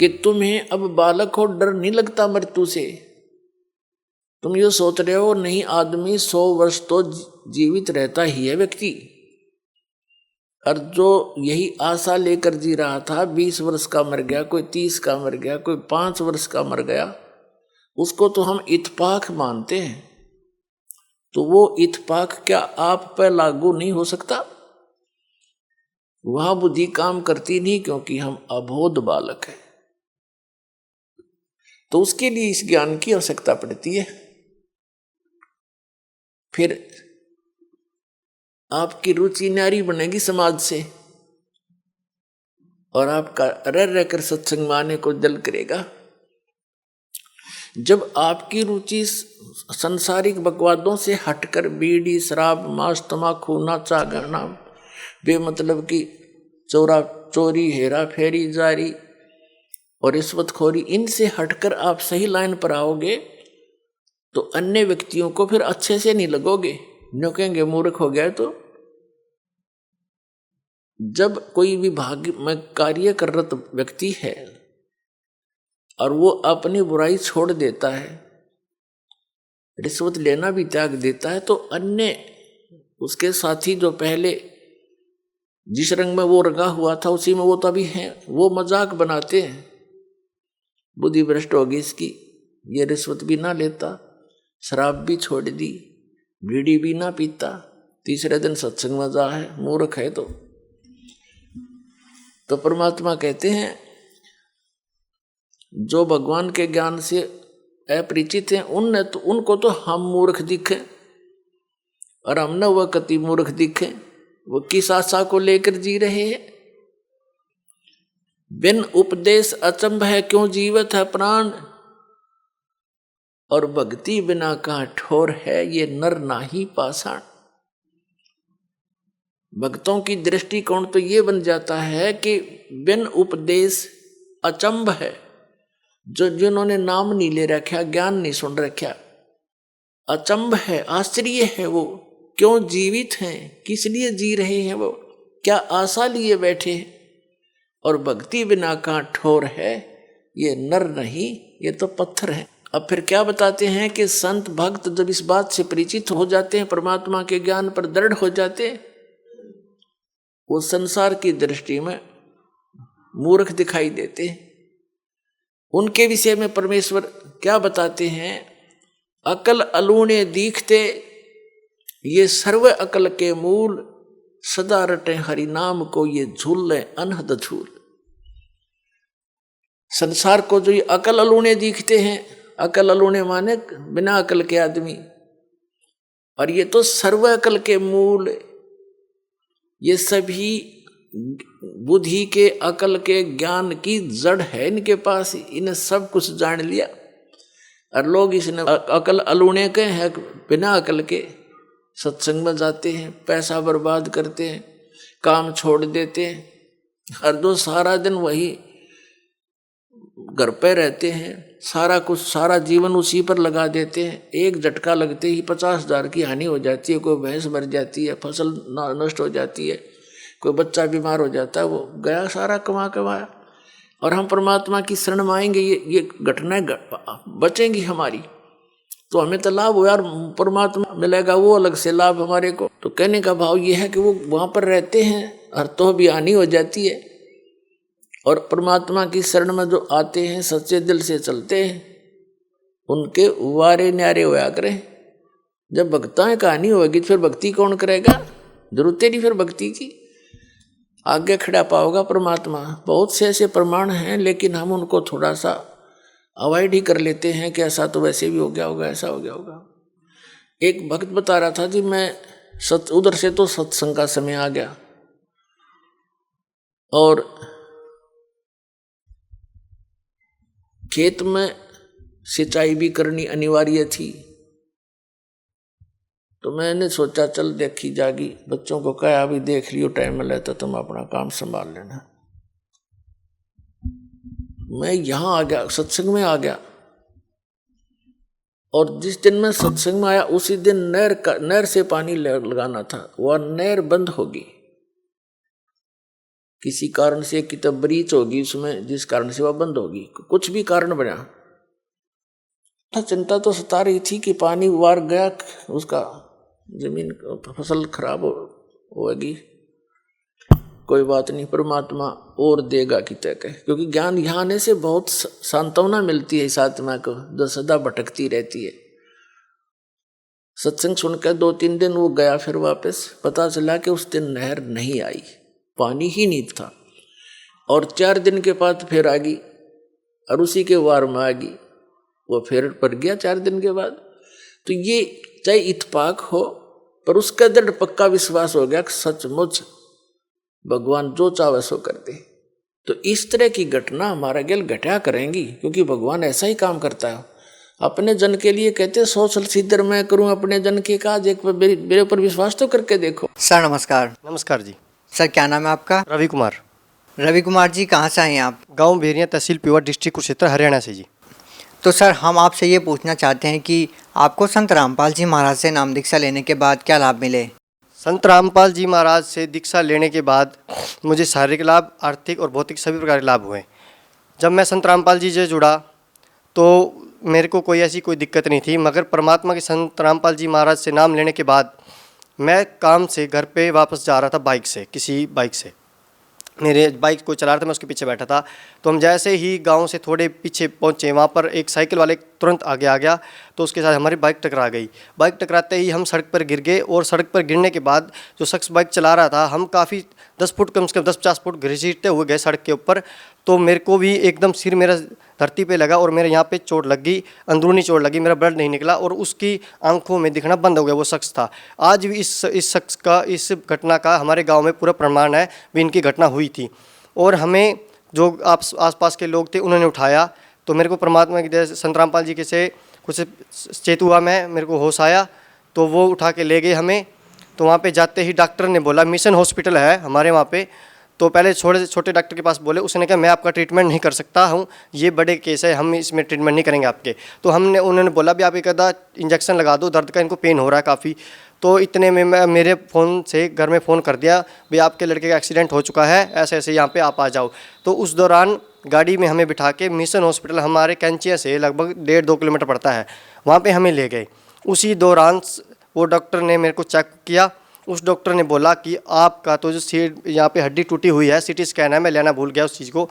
कि तुम्हें अब बालक हो डर नहीं लगता मृत्यु से। तुम ये सोच रहे हो नहीं, आदमी 100 वर्ष तो जीवित रहता ही है व्यक्ति, और जो यही आशा लेकर जी रहा था 20 वर्ष का मर गया, कोई 30 का मर गया, कोई 5 वर्ष का मर गया, उसको तो हम इत्तेफाक मानते हैं। तो वो इत्तेफाक क्या आप पर लागू नहीं हो सकता? वहां बुद्धि काम करती नहीं, क्योंकि हम अबोध बालक हैं। तो उसके लिए इस ज्ञान की आवश्यकता पड़ती है। फिर आपकी रुचि न्यारी बनेगी समाज से, और आपका रह रहकर सत्संग माने को दिल करेगा। जब आपकी रुचि संसारिक बकवादों से हटकर बीड़ी, शराब, मांस, तमाकू, नाचा गाना, बेमतलब की चोरी, हेरा फेरी, जारी और रिश्वतखोरी, इनसे हटकर आप सही लाइन पर आओगे तो अन्य व्यक्तियों को फिर अच्छे से नहीं लगोगे, न्यों कहेंगे मूर्ख हो गया। तो जब कोई विभाग में कार्यरत व्यक्ति है और वो अपनी बुराई छोड़ देता है, रिश्वत लेना भी त्याग देता है, तो अन्य उसके साथी जो पहले जिस रंग में वो रंगा हुआ था उसी में वो तो अभी है, वो मजाक बनाते हैं, बुद्धि भ्रष्ट होगी इसकी, ये रिश्वत भी ना लेता, शराब भी छोड़ दी, बीड़ी भी ना पीता, तीसरे दिन सत्संग में जा है, मूर्ख है। तो परमात्मा कहते हैं जो भगवान के ज्ञान से अपरिचित हैं उनको तो हम मूर्ख दिखे, और हम न वह कति मूर्ख दिखे। वो किस आशा को लेकर जी रहे हैं? बिन उपदेश अचंभ है क्यों जीवत है प्राण, और भक्ति बिना कहाँ ठोर है ये नर नाही पाषाण। भक्तों की दृष्टिकोण तो ये बन जाता है कि बिन उपदेश अचंभ है, जो जिन्होंने नाम नहीं ले रखा, ज्ञान नहीं सुन रखा, अचंभ है, आश्चर्य है, वो क्यों जीवित हैं, किस लिए जी रहे हैं, वो क्या आशा लिए बैठे हैं। और भक्ति बिना कहाँ ठोर है, ये नर नहीं, ये तो पत्थर है। अब फिर क्या बताते हैं कि संत भक्त जब इस बात से परिचित हो जाते हैं, परमात्मा के ज्ञान पर दृढ़ हो जाते हैं, वो संसार की दृष्टि में मूर्ख दिखाई देते हैं। उनके विषय में परमेश्वर क्या बताते हैं? अकल अलूणे दीखते, ये सर्व अकल के मूल, सदा रटे हरि नाम को ये झूल अनहद झूल। संसार को जो ये अकल अलूणे दिखते हैं, अकल अलूणे माने बिना अकल के आदमी, और ये तो सर्व अकल के मूल, ये सभी बुद्धि के, अकल के, ज्ञान की जड़ है इनके पास, इन्हें सब कुछ जान लिया। और लोग इसने अकल अलूणे के हैं, बिना अकल के सत्संग में जाते हैं, पैसा बर्बाद करते हैं, काम छोड़ देते हैं, हर दो सारा दिन वही घर पे रहते हैं, सारा कुछ, सारा जीवन उसी पर लगा देते हैं। एक झटका लगते ही 50,000 की हानि हो जाती है, कोई भैंस मर जाती है, फसल नष्ट हो जाती है, कोई बच्चा बीमार हो जाता है, वो गया सारा कमाया। और हम परमात्मा की शरण में आएंगे, ये घटनाएं बचेंगी हमारी, तो हमें तो लाभ हो यार, परमात्मा मिलेगा वो अलग से लाभ हमारे को। तो कहने का भाव ये है कि वो वहां पर रहते हैं और तो भी हानि हो जाती है, और परमात्मा की शरण में जो आते हैं, सच्चे दिल से चलते हैं, उनके वारे न्यारे होया करें। जब भक्ताएं कहानी होगी फिर भक्ति कौन करेगा? जरूरत नहीं फिर भक्ति की, आगे खड़ा पाओगा परमात्मा। बहुत से ऐसे प्रमाण हैं, लेकिन हम उनको थोड़ा सा अवॉइड ही कर लेते हैं कि ऐसा तो वैसे भी हो गया होगा, ऐसा हो गया होगा। एक भक्त बता रहा था जी, मैं उधर से तो सत्संग का समय आ गया और खेत में सिंचाई भी करनी अनिवार्य थी, तो मैंने सोचा चल देखी जागी, बच्चों को कहा अभी देख लियो, टाइम मिले तो तुम अपना काम संभाल लेना। मैं यहाँ आ गया, सत्संग में आ गया, और जिस दिन मैं सत्संग में आया उसी दिन नहर से पानी लगाना था, वह नहर बंद होगी। किसी कारण से किताब ब्रीच होगी उसमें, जिस कारण से वह बंद होगी, कुछ भी कारण बना। चिंता तो सता रही थी कि पानी वार गया, उसका जमीन फसल खराब होगी। कोई बात नहीं, परमात्मा और देगा कि तक है, क्योंकि ज्ञान यहाँ आने से बहुत सांत्वना मिलती है इस आत्मा को जो सदा भटकती रहती है। सत्संग सुनकर 2-3 दिन वो गया, फिर वापस पता चला कि उस दिन नहर नहीं आई, पानी ही नहीं था। और 4 दिन के बाद फिर आ गई, और उसी के वार में आ गई, वो फिर पड़ गया 4 दिन के बाद। तो ये चाहे इत्तेफाक हो, पर उसका दृढ़ पक्का विश्वास हो गया कि सचमुच भगवान जो चाहे सो कर दे। तो इस तरह की घटना हमारा गेल घटा करेंगी, क्योंकि भगवान ऐसा ही काम करता है। अपने जन के लिए कहते 100 साल सिद्धर मैं करूं अपने जन के काज, एक मेरे ऊपर विश्वास तो करके देखो। सर नमस्कार। नमस्कार जी। सर क्या नाम है आपका? रवि कुमार। रवि कुमार जी, कहाँ से आए हैं आप? गांव भेरिया, तहसील पीवा, डिस्ट्रिक्ट कुरुक्षेत्र, हरियाणा से जी। तो सर हम आपसे ये पूछना चाहते हैं कि आपको संत रामपाल जी महाराज से नाम दीक्षा लेने के बाद क्या लाभ मिले? संत रामपाल जी महाराज से दीक्षा लेने के बाद मुझे शारीरिक लाभ, आर्थिक और भौतिक सभी प्रकार के लाभ हुए। जब मैं संत रामपाल जी से जुड़ा तो मेरे को कोई ऐसी कोई दिक्कत नहीं थी, मगर परमात्मा के संत रामपाल जी महाराज से नाम लेने के बाद मैं काम से घर पे वापस जा रहा था बाइक से, किसी बाइक से मेरे बाइक को चला रहा था, मैं उसके पीछे बैठा था। तो हम जैसे ही गांव से थोड़े पीछे पहुंचे, वहाँ पर एक साइकिल वाले तुरंत आगे आ गया, तो उसके साथ हमारी बाइक टकरा गई। बाइक टकराते ही हम सड़क पर गिर गए, और सड़क पर गिरने के बाद जो शख्स बाइक चला रहा था, हम काफ़ी 10 फुट, कम से कम 10-50 फुट घसीटते हुए गए सड़क के ऊपर। तो मेरे को भी एकदम सिर मेरा धरती पे लगा, और मेरे यहाँ पे चोट लग गई, अंदरूनी चोट लगी, मेरा ब्लड नहीं निकला, और उसकी आंखों में दिखना बंद हो गया। वो शख्स था। आज भी इस शख्स का, इस घटना का हमारे गाँव में पूरा प्रमाण है भी इनकी घटना हुई थी। और हमें जो आसपास के लोग थे उन्होंने उठाया, तो मेरे को परमात्मा की जैसे संत रामपाल जी के से कुछ चेत हुआ, मेरे को होश आया, तो वो उठा के ले गए हमें। तो वहाँ पे जाते ही डॉक्टर ने बोला, मिशन हॉस्पिटल है हमारे वहाँ पे, तो पहले छोटे डॉक्टर के पास बोले, उसने कहा मैं आपका ट्रीटमेंट नहीं कर सकता हूँ, ये बड़े केस है, हम इसमें ट्रीटमेंट नहीं करेंगे आपके। तो उन्होंने बोला भी आप एक आधा इंजेक्शन लगा दो, दर्द का इनको पेन हो रहा है काफ़ी। तो इतने में मैं मेरे फ़ोन से घर में फ़ोन कर दिया, भाई आपके लड़के का एक्सीडेंट हो चुका है, ऐसे ऐसे यहाँ पे आप आ जाओ। तो उस दौरान गाड़ी में हमें बिठा के मिशन हॉस्पिटल, हमारे कैंचिया से लगभग 1.5-2 किलोमीटर पड़ता है, वहाँ पे हमें ले गए। उसी दौरान वो डॉक्टर ने मेरे को चेक किया। उस डॉक्टर ने बोला कि आपका तो जो यहाँ पे हड्डी टूटी हुई है, CT स्कैन है, मैं लेना भूल गया उस चीज़ को।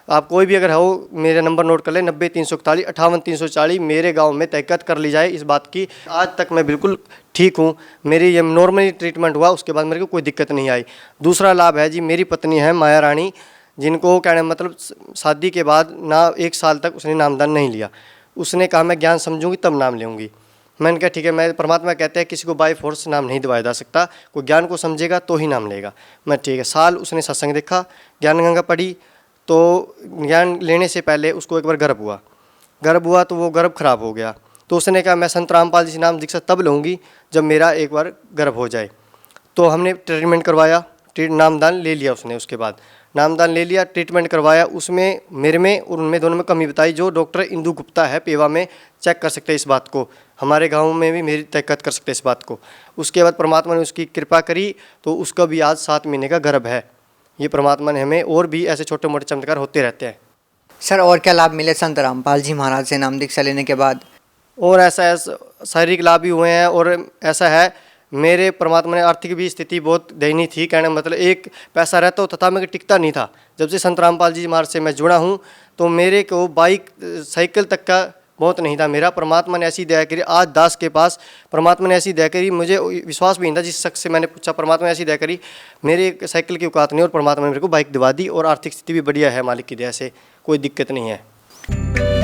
आप कोई भी अगर हो, मेरा नंबर नोट कर ले, 90-341 58-340, मेरे गांव में तहकीकात कर ली जाए इस बात की। आज तक मैं बिल्कुल ठीक हूँ, मेरी ये नॉर्मली ट्रीटमेंट हुआ, उसके बाद मेरे को कोई दिक्कत नहीं आई। दूसरा लाभ है जी, मेरी पत्नी है माया रानी, जिनको कहना मतलब शादी के बाद ना 1 साल तक उसने नामदान नहीं लिया। उसने कहा मैं ज्ञान समझूंगी तब नाम लूँगी। मैंने कहा ठीक है, मैं परमात्मा कहते हैं किसी को बाय फोर्स नाम नहीं दिवाया जा सकता, कोई ज्ञान को समझेगा तो ही नाम लेगा। मैं ठीक है। साल उसने सत्संग देखा, ज्ञान गंगा पढ़ी, तो ज्ञान लेने से पहले उसको एक बार गर्भ हुआ तो वो गर्भ खराब हो गया। तो उसने कहा मैं संत रामपाल जी से नाम दीक्षा तब लूँगी जब मेरा एक बार गर्भ हो जाए। तो हमने ट्रीटमेंट करवाया, नामदान ले लिया उसने। उसके बाद नामदान ले लिया, ट्रीटमेंट करवाया, उसमें मेरे में और उनमें दोनों में कमी बताई। जो डॉक्टर इंदु गुप्ता है पेवा में, चेक कर सकते हैं इस बात को, हमारे गांव में भी मेरी तहकीकात कर सकते हैं इस बात को। उसके बाद परमात्मा ने उसकी कृपा करी, तो उसका भी आज 7 महीने का गर्भ है। ये परमात्मा ने हमें, और भी ऐसे छोटे मोटे चमत्कार होते रहते हैं। सर और क्या लाभ मिले संत रामपाल जी महाराज से नाम दीक्षा लेने के बाद? और ऐसा शारीरिक लाभ भी हुए हैं, और ऐसा है मेरे परमात्मा ने आर्थिक भी स्थिति बहुत दयनीय थी, कहने मतलब एक पैसा रहता हो तथा मैं टिकता नहीं था। जब से संत रामपाल जी महाराज से मैं जुड़ा हूँ, तो मेरे को बाइक साइकिल तक का बहुत नहीं था। मेरा परमात्मा ने ऐसी दया करी, आज दास के पास परमात्मा ने ऐसी दया करी, मुझे विश्वास भी नहीं था। जिस शख्स से मैंने पूछा, परमात्मा ने ऐसी दया करी, मेरे साइकिल की औकात नहीं, और परमात्मा ने मेरे को बाइक दिवा दी, और आर्थिक स्थिति भी बढ़िया है मालिक की दया से, कोई दिक्कत नहीं है।